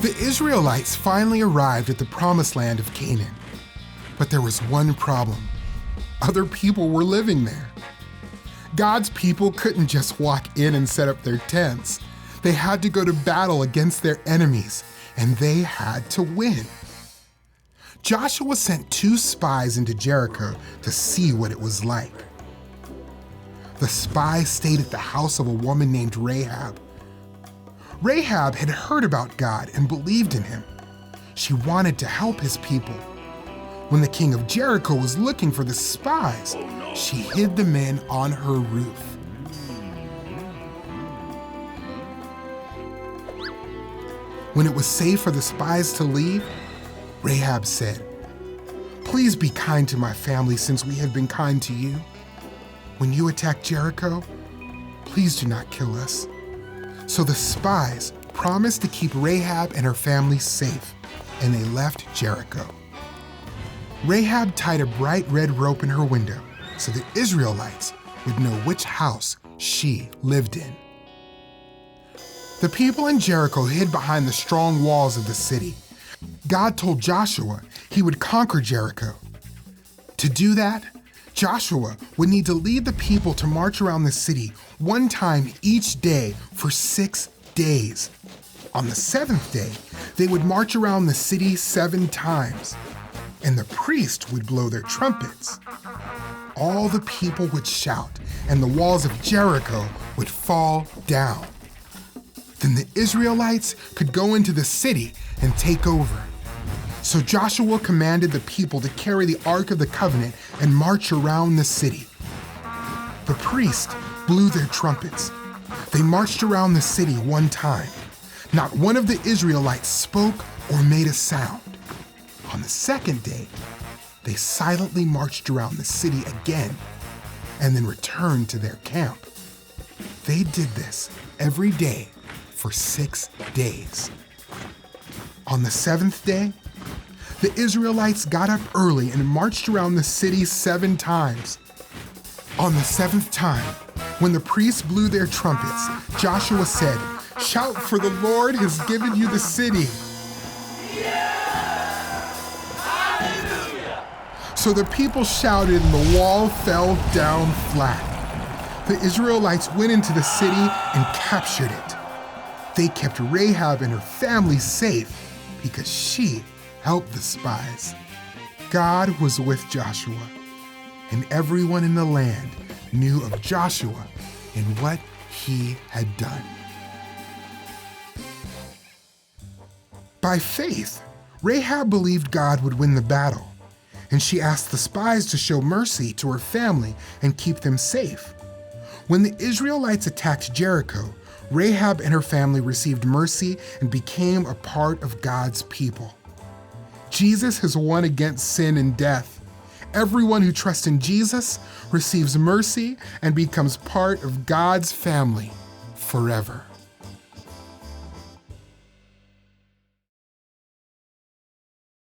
The Israelites finally arrived at the promised land of Canaan. But there was one problem. Other people were living there. God's people couldn't just walk in and set up their tents. They had to go to battle against their enemies, and they had to win. Joshua sent 2 spies into Jericho to see what it was like. The spies stayed at the house of a woman named Rahab. Rahab had heard about God and believed in him. She wanted to help his people. When the king of Jericho was looking for the spies, she hid the men on her roof. When it was safe for the spies to leave, Rahab said, "Please be kind to my family since we have been kind to you. When you attack Jericho, please do not kill us." So the spies promised to keep Rahab and her family safe, and they left Jericho. Rahab tied a bright red rope in her window so the Israelites would know which house she lived in. The people in Jericho hid behind the strong walls of the city. God told Joshua he would conquer Jericho. To do that, Joshua would need to lead the people to march around the city one time each day for 6 days. On the 7th day, they would march around the city 7 times, and the priest would blow their trumpets. All the people would shout, and the walls of Jericho would fall down. Then the Israelites could go into the city and take over. So Joshua commanded the people to carry the Ark of the Covenant and march around the city. The priests blew their trumpets. They marched around the city one time. Not one of the Israelites spoke or made a sound. On the 2nd day, they silently marched around the city again and then returned to their camp. They did this every day for 6 days. On the 7th day, the Israelites got up early and marched around the city 7 times. On the 7th time, when the priests blew their trumpets, Joshua said, "Shout, for the Lord has given you the city." So the people shouted and the wall fell down flat. The Israelites went into the city and captured it. They kept Rahab and her family safe because she helped the spies. God was with Joshua, and everyone in the land knew of Joshua and what he had done. By faith, Rahab believed God would win the battle, and she asked the spies to show mercy to her family and keep them safe. When the Israelites attacked Jericho, Rahab and her family received mercy and became a part of God's people. Jesus has won against sin and death. Everyone who trusts in Jesus receives mercy and becomes part of God's family forever.